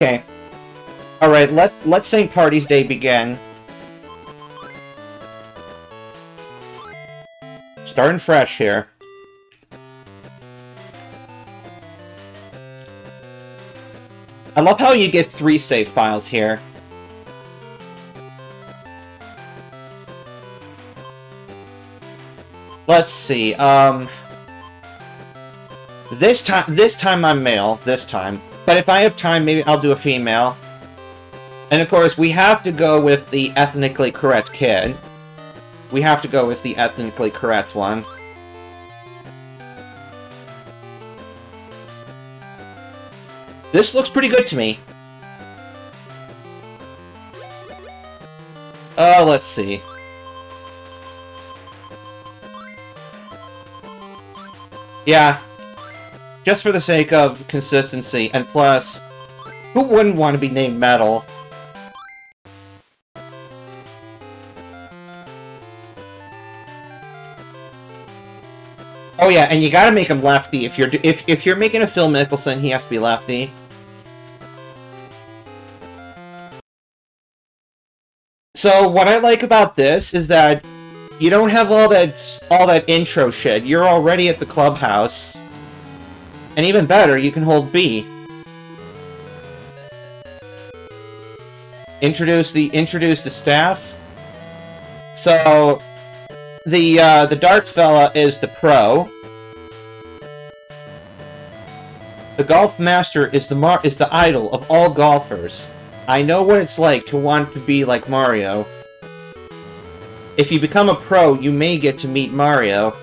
Okay. Alright, let St. Party's Day begin. Starting fresh here. I love how you get 3 save files here. Let's see, this time I'm male, this time. But if I have time, maybe I'll do a female. And of course, we have to go with the ethnically correct kid. We have to go with the ethnically correct one. This looks pretty good to me. Let's see. Yeah. Just for the sake of consistency, and plus, who wouldn't want to be named Metal? Oh yeah, and you gotta make him lefty. If you're making a Phil Mickelson, he has to be lefty. So what I like about this is that you don't have all that intro shit. You're already at the clubhouse. And even better, you can hold B. Introduce the staff. So the dark fella is the pro. The golf master is the idol of all golfers. I know what it's like to want to be like Mario. If you become a pro, you may get to meet Mario.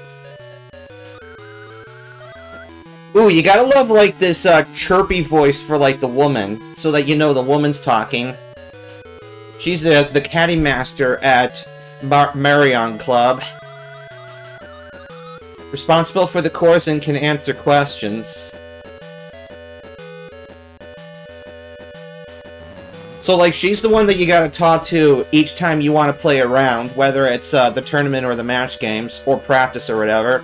Ooh, you gotta love, like, this, chirpy voice for, like, the woman, so that you know the woman's talking. She's the caddy master at Marion Club. Responsible for the course and can answer questions. So, like, she's the one that you gotta talk to each time you want to play a round, whether it's, the tournament or the match games, or practice or whatever.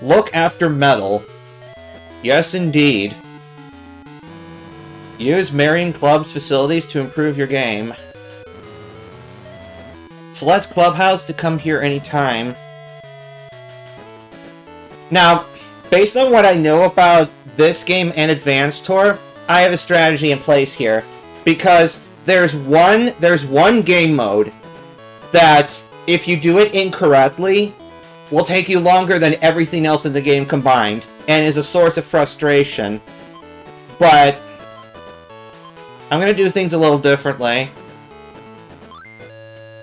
Look after Metal. Yes, indeed. Use Marion Club's facilities to improve your game. Select Clubhouse to come here anytime. Now, based on what I know about this game and Advanced Tour, I have a strategy in place here. Because there's one game mode that, if you do it incorrectly, will take you longer than everything else in the game combined, and is a source of frustration. But I'm gonna do things a little differently.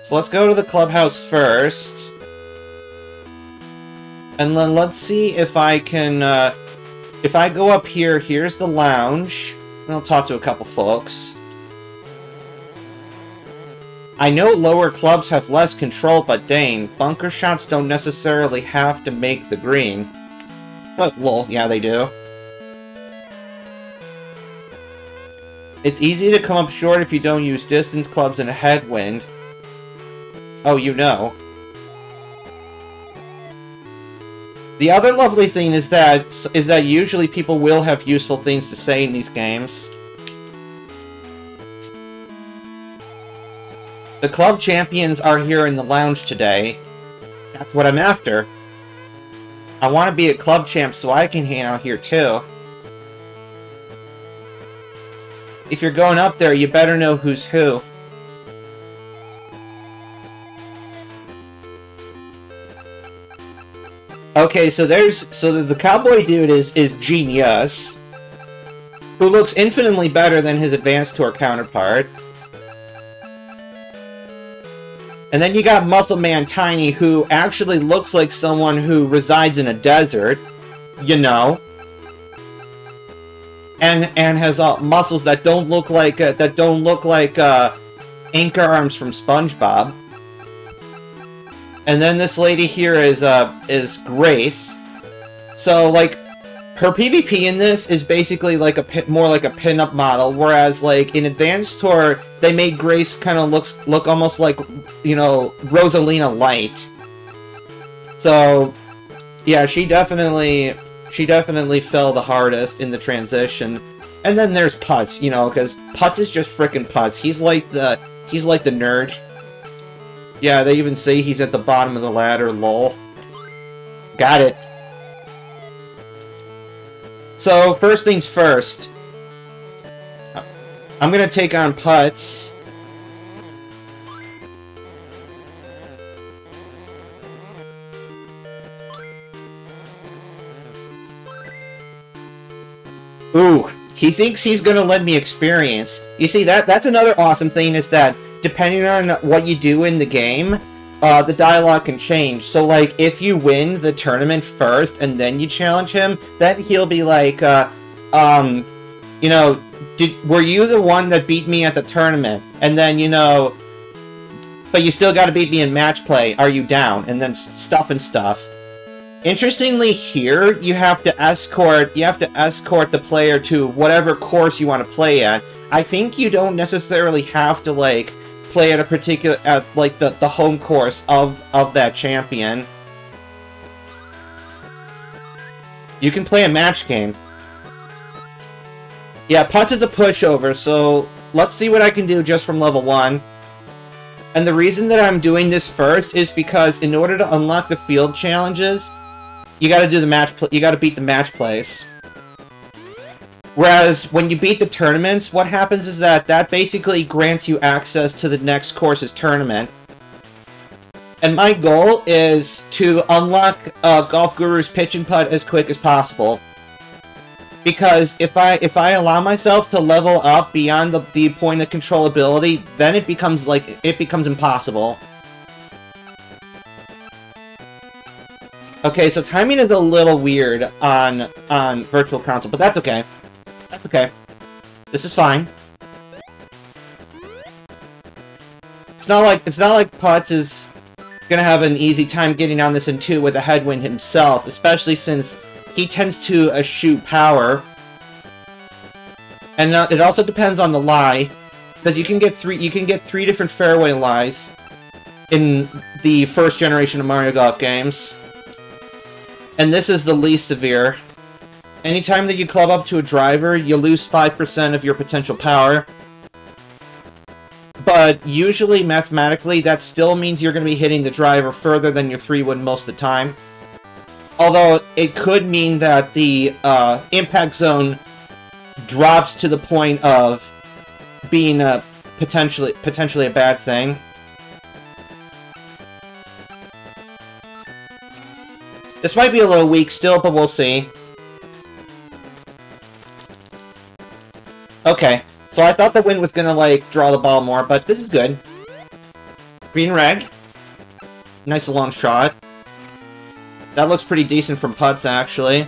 So let's go to the clubhouse first. And then let's see if I can, if I go up here, here's the lounge, and I'll talk to a couple folks. I know lower clubs have less control, but dang, bunker shots don't necessarily have to make the green. But, lol, yeah, they do. It's easy to come up short if you don't use distance clubs in a headwind. Oh, you know. The other lovely thing is that usually people will have useful things to say in these games. The club champions are here in the lounge today. That's what I'm after. I want to be a club champ so I can hang out here too. If you're going up there, you better know who's who. Okay, so the cowboy dude is Genius, who looks infinitely better than his Advanced Tour counterpart. And then you got Muscle Man Tiny, who actually looks like someone who resides in a desert, you know, and has muscles that don't look like ink arms from SpongeBob. And then this lady here is Grace. So like her PvP in this is basically like more like a pinup model, whereas like in Advanced Tour they made Grace kind of look almost like, you know, Rosalina Light. So yeah, she definitely fell the hardest in the transition. And then there's Putts, you know, because Putts is just frickin' Putts. He's like the nerd. Yeah, they even say he's at the bottom of the ladder, lol. Got it. So, first things first. I'm gonna take on Putts. Ooh, he thinks he's gonna let me experience. You see, that's another awesome thing, is that depending on what you do in the game, the dialogue can change. So, like, if you win the tournament first and then you challenge him, then he'll be like, you know, were you the one that beat me at the tournament? And then, you know, but you still gotta beat me in match play. Are you down? And then stuff and stuff. Interestingly, here you have to escort the player to whatever course you want to play at. I think you don't necessarily have to like play at a particular like the home course of that champion. You can play a match game. Yeah, Putts is a pushover, so let's see what I can do just from level 1. And the reason that I'm doing this first is because in order to unlock the field challenges, you gotta do the match. You gotta beat the match plays. Whereas when you beat the tournaments, what happens is that basically grants you access to the next course's tournament. And my goal is to unlock Golf Guru's pitch and putt as quick as possible. Because if I allow myself to level up beyond the point of controllability, then it becomes impossible. Okay, so timing is a little weird on Virtual Console, but that's okay. That's okay. This is fine. It's not like Putts is gonna have an easy time getting on this in 2 with a headwind himself, especially since he tends to eschew power. And it also depends on the lie, because you can get three different fairway lies in the first generation of Mario Golf games. And this is the least severe. Anytime that you club up to a driver, you lose 5% of your potential power. But usually, mathematically, that still means you're going to be hitting the driver further than your 3-wood most of the time. Although, it could mean that the impact zone drops to the point of being potentially a bad thing. This might be a little weak still, but we'll see. Okay, so I thought the wind was gonna, like, draw the ball more, but this is good. Green red. Nice long shot. That looks pretty decent from Putts, actually.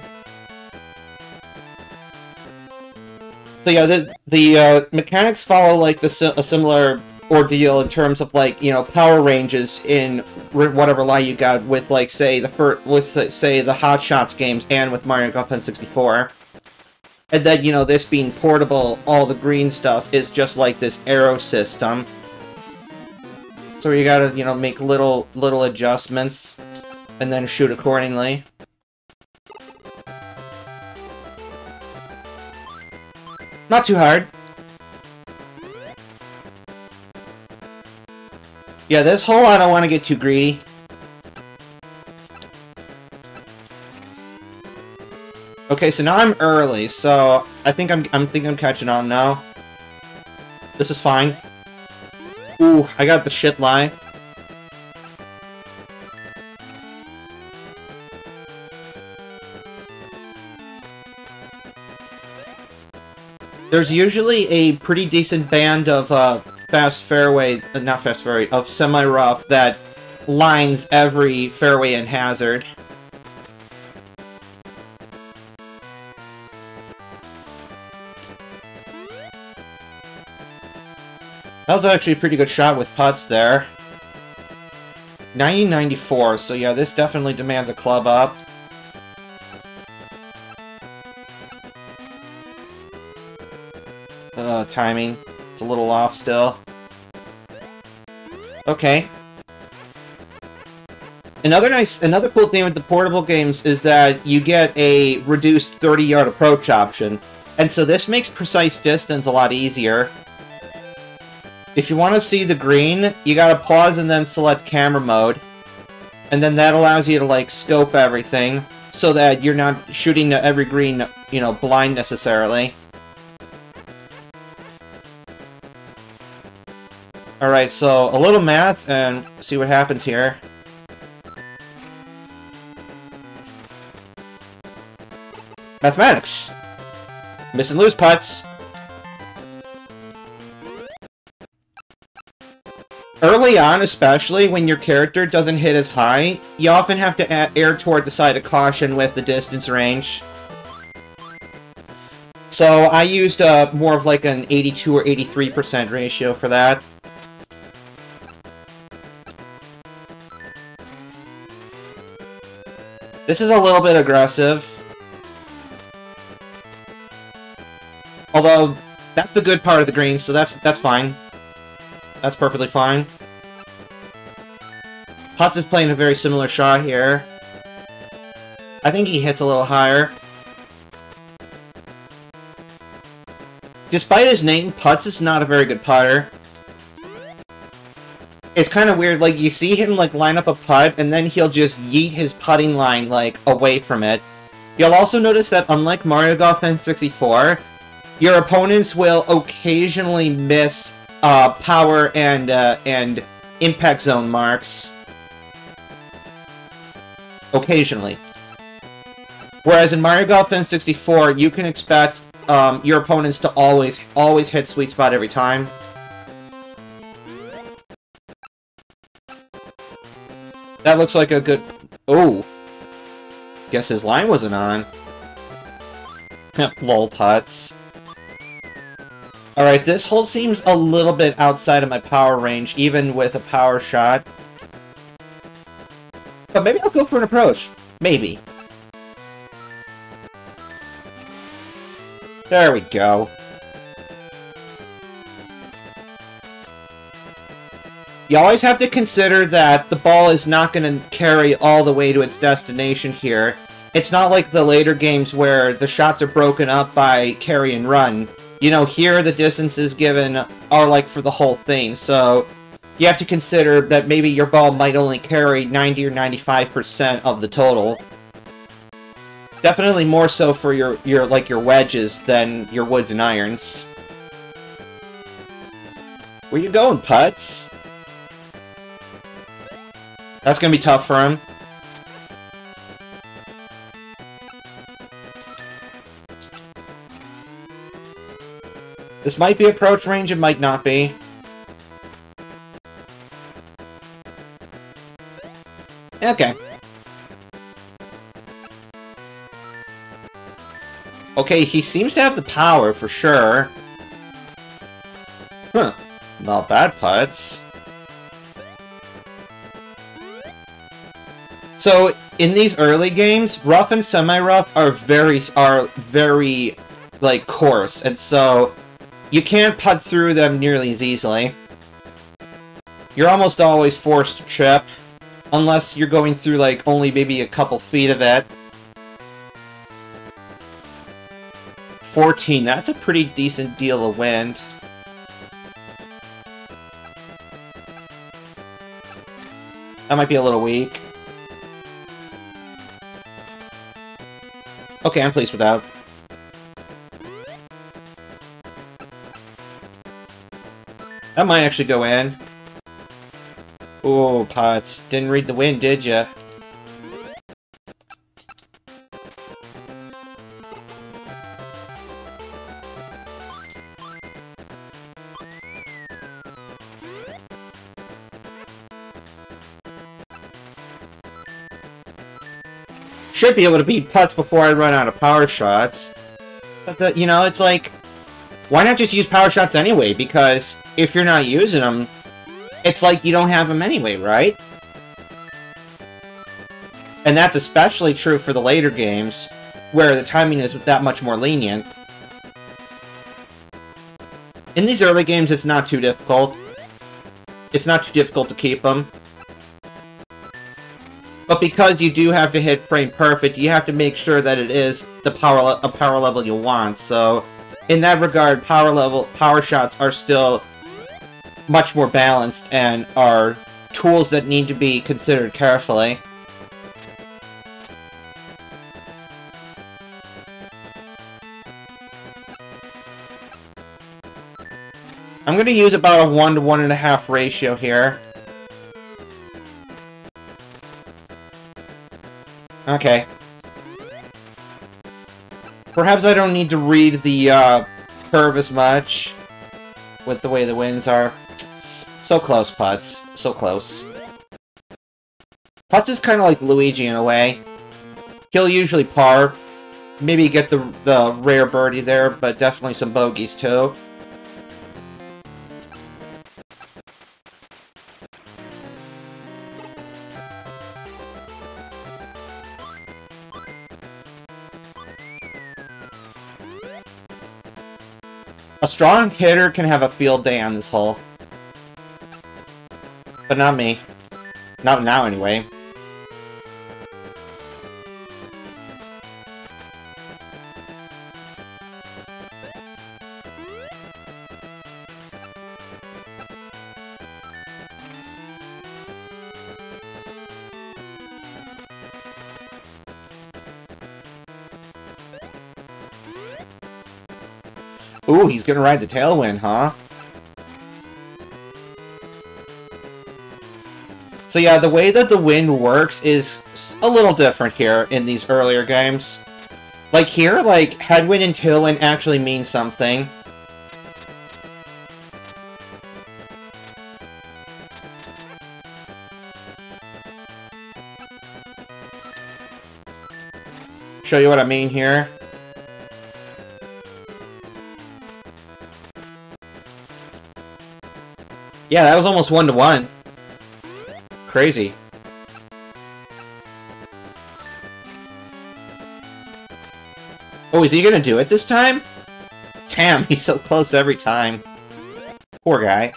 So yeah, the mechanics follow, like, a similar ordeal in terms of, like, you know, power ranges in whatever lie you got with, like, say the Hot Shots games and with Mario Golf N64. And then, you know, this being portable, all the green stuff is just like this arrow system. So you gotta, you know, make little adjustments and then shoot accordingly. Not too hard. Yeah, this hole I don't want to get too greedy. Okay, so now I'm early, so I think I'm catching on now. This is fine. Ooh, I got the shit lie. There's usually a pretty decent band of of semi-rough that lines every fairway and hazard. That was actually a pretty good shot with Putts there. 90-94, so yeah, this definitely demands a club up. Timing. It's a little off still. Okay. Another cool thing with the portable games is that you get a reduced 30-yard approach option. And so this makes precise distance a lot easier. If you want to see the green, you gotta pause and then select camera mode. And then that allows you to, like, scope everything, so that you're not shooting to every green, you know, blind necessarily. Alright, so a little math, and see what happens here. Mathematics! Miss and lose putts. Early on, especially, when your character doesn't hit as high, you often have to err toward the side of caution with the distance range. So I used more of like an 82 or 83% ratio for that. This is a little bit aggressive. Although, that's the good part of the green, so that's fine. That's perfectly fine. Putts is playing a very similar shot here. I think he hits a little higher. Despite his name, Putts is not a very good putter. It's kind of weird, like, you see him, like, line up a putt, and then he'll just yeet his putting line, like, away from it. You'll also notice that, unlike Mario Golf N64, your opponents will occasionally miss power and impact zone marks. Occasionally. Whereas in Mario Golf N64, you can expect your opponents to always hit sweet spot every time. That looks like a good... Oh! Guess his line wasn't on. Lol putts. Alright, this hole seems a little bit outside of my power range, even with a power shot. But maybe I'll go for an approach. Maybe. There we go. You always have to consider that the ball is not going to carry all the way to its destination here. It's not like the later games where the shots are broken up by carry and run. You know, here the distances given are like for the whole thing, so you have to consider that maybe your ball might only carry 90 or 95% of the total. Definitely more so for your wedges than your woods and irons. Where you going, putts? That's gonna be tough for him. This might be approach range, it might not be. Okay. Okay, he seems to have the power, for sure. Huh. Not bad putts. So, in these early games, rough and semi-rough are very, like, coarse, and so you can't putt through them nearly as easily. You're almost always forced to chip, unless you're going through, like, only maybe a couple feet of it. 14, that's a pretty decent deal of wind. That might be a little weak. Okay, I'm pleased with that. That might actually go in. Ooh, putts. Didn't read the wind, did ya? Should be able to beat putts before I run out of power shots. But, you know, it's like, why not just use power shots anyway? Because if you're not using them, it's like you don't have them anyway, right? And that's especially true for the later games, where the timing is that much more lenient. In these early games, it's not too difficult. It's not too difficult to keep them. But because you do have to hit frame perfect, you have to make sure that it is the power level you want. So, in that regard, power shots are still much more balanced and are tools that need to be considered carefully. I'm going to use about a 1 to 1.5 ratio here. Okay. Perhaps I don't need to read the curve as much with the way the winds are. So close, Putts. So close. Putts is kind of like Luigi in a way. He'll usually par. Maybe get the rare birdie there, but definitely some bogeys too. A strong hitter can have a field day on this hole. But not me. Not now, anyway. Ooh, he's gonna ride the tailwind, huh? So yeah, the way that the wind works is a little different here in these earlier games. Like here, like, headwind and tailwind actually mean something. Show you what I mean here. Yeah, that was almost 1 to 1. Crazy. Oh, is he gonna do it this time? Damn, he's so close every time. Poor guy.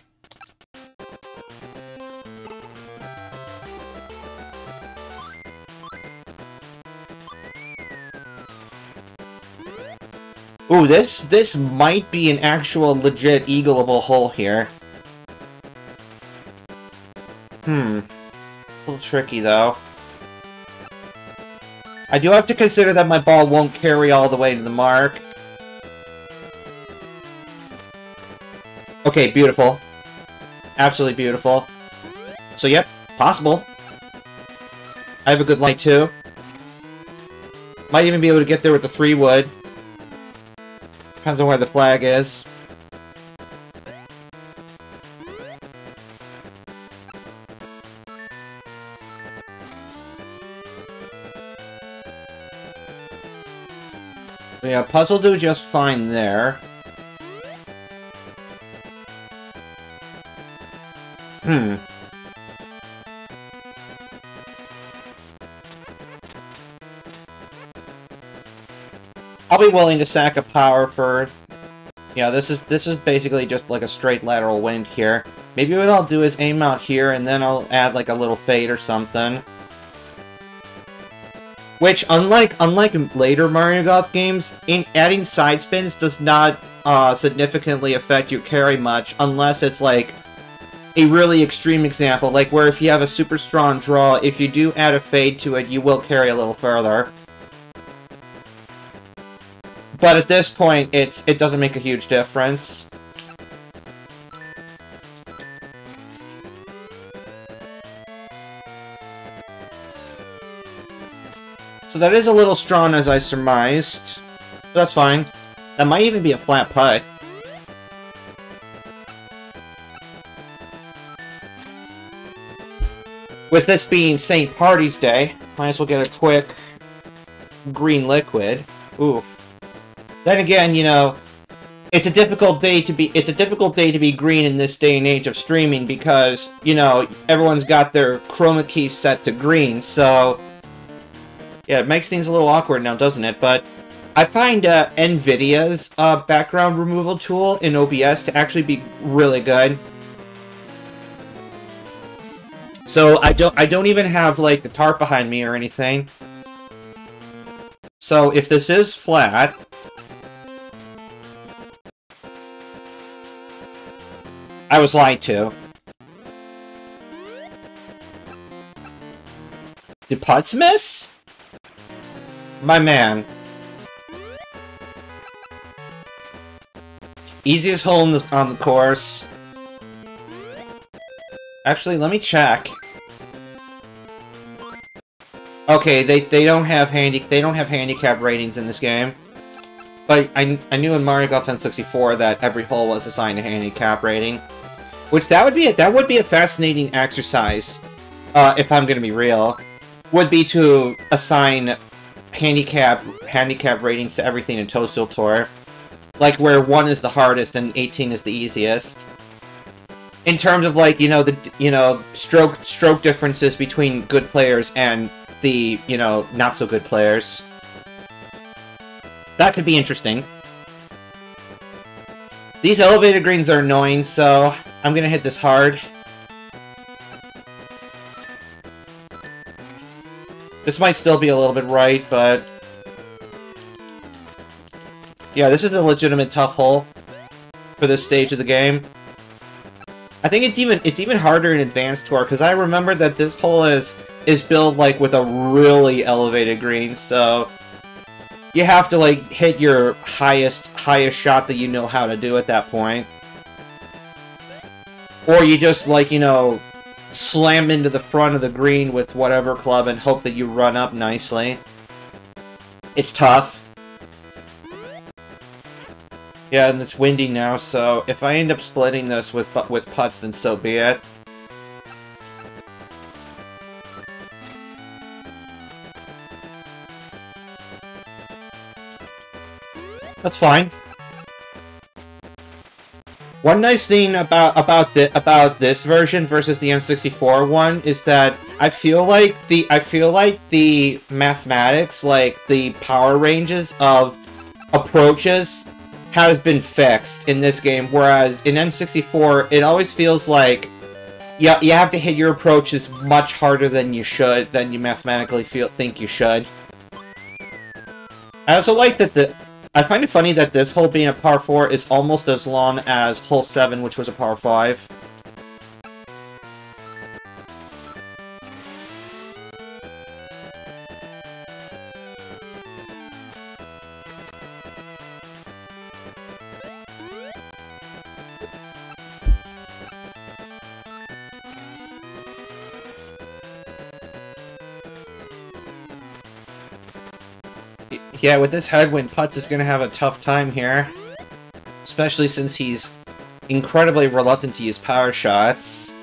Ooh, this might be an actual legit eagleable hole here. A little tricky, though. I do have to consider that my ball won't carry all the way to the mark. Okay, beautiful. Absolutely beautiful. So, yep, possible. I have a good light, too. Might even be able to get there with the 3-wood. Depends on where the flag is. Yeah, putts will do just fine there. I'll be willing to sack a power for... Yeah, this is basically just like a straight lateral wind here. Maybe what I'll do is aim out here, and then I'll add like a little fade or something. Which, unlike later Mario Golf games, adding side spins does not significantly affect your carry much, unless it's like a really extreme example, like where if you have a super strong draw, if you do add a fade to it, you will carry a little further. But at this point, it doesn't make a huge difference. So that is a little strong, as I surmised. That's fine. That might even be a flat putt. With this being St. Party's Day, might as well get a quick green liquid. Ooh. Then again, you know, it's a difficult day to be green in this day and age of streaming because, you know, everyone's got their chroma keys set to green, so yeah, it makes things a little awkward now, doesn't it? But I find NVIDIA's background removal tool in OBS to actually be really good. So I don't even have, like, the tarp behind me or anything. So if this is flat... I was lied to. Did Putts miss? My man. Easiest hole on the course. Actually, let me check. Okay, they don't have handicap ratings in this game. But I knew in Mario Golf N64 that every hole was assigned a handicap rating. Which that would be a fascinating exercise, if I'm gonna be real. Would be to assign handicap ratings to everything in Toadstool Tour. Like where 1 is the hardest and 18 is the easiest. In terms of, like, stroke differences between good players and the, not so good players. That could be interesting. These elevated greens are annoying, so I'm gonna hit this hard. This might still be a little bit right, but... yeah, this is a legitimate tough hole for this stage of the game. I think it's even harder in Advanced Tour, because I remember that this hole is built, like, with a really elevated green, so... you have to, like, hit your highest shot that you know how to do at that point. Or you just, like, slam into the front of the green with whatever club and hope that you run up nicely. It's tough. Yeah, and it's windy now, so if I end up splitting this with putts, then so be it. That's fine. One nice thing about this version versus the N64 one is that I feel like the mathematics, like the power ranges of approaches, has been fixed in this game, whereas in N64 it always feels like you have to hit your approaches much harder than you mathematically think you should. I also like that I find it funny that this hole being a par 4 is almost as long as hole 7, which was a par 5. Yeah, with this headwind, Putts is going to have a tough time here. Especially since he's incredibly reluctant to use power shots.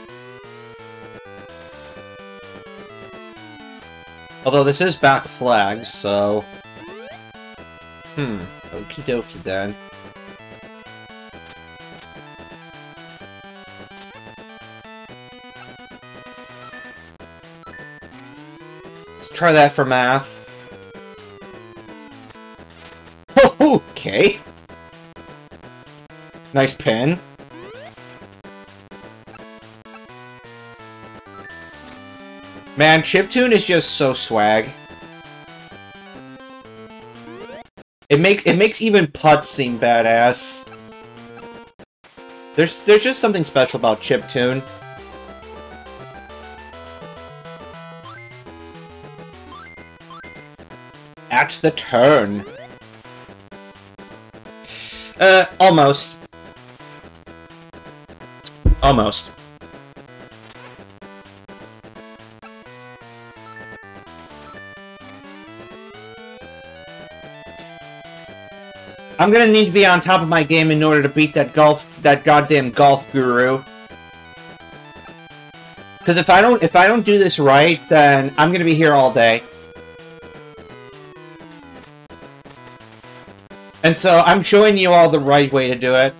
Although this is back flags, so... okie dokie then. Let's try that for math. Okay. Nice pin. Man, chiptune is just so swag. It makes even putts seem badass. There's just something special about chiptune. At the turn. Almost. Almost. I'm gonna need to be on top of my game in order to beat that goddamn golf guru. Because if I don't do this right, then I'm gonna be here all day. And so, I'm showing you all the right way to do it.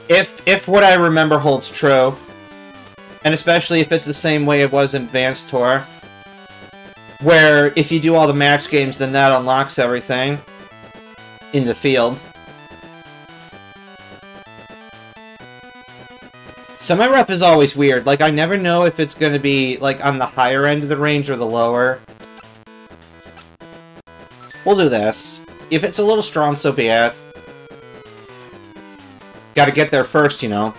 If what I remember holds true. And especially if it's the same way it was in Advanced Tour. Where, if you do all the match games, then that unlocks everything. In the field. Semi-rough is always weird. Like, I never know if it's going to be, like, on the higher end of the range or the lower. We'll do this. If it's a little strong, so be it. Gotta get there first, you know.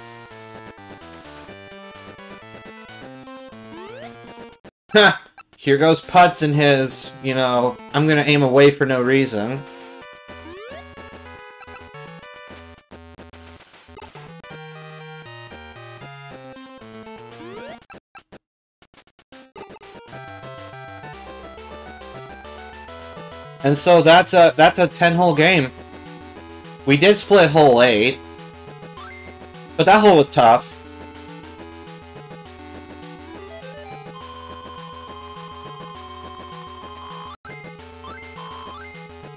Ha! Here goes Putts and his, you know, I'm gonna aim away for no reason. And so that's a 10-hole game. We did split hole 8. But that hole was tough.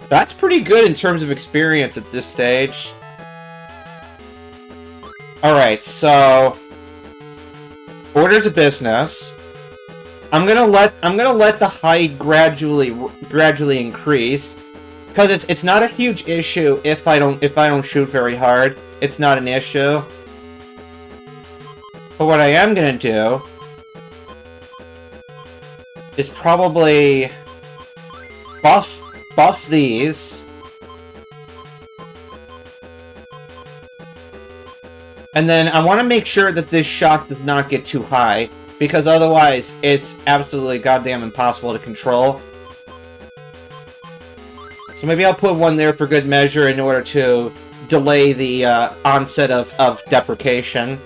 That's pretty good in terms of experience at this stage. Alright, so orders of business. I'm gonna let the height gradually increase, because it's not a huge issue if I don't shoot very hard. It's not an issue. But what I am gonna do is probably buff these, and then I want to make sure that this shot does not get too high, because otherwise it's absolutely goddamn impossible to control. So maybe I'll put one there for good measure in order to delay the onset of deprecation.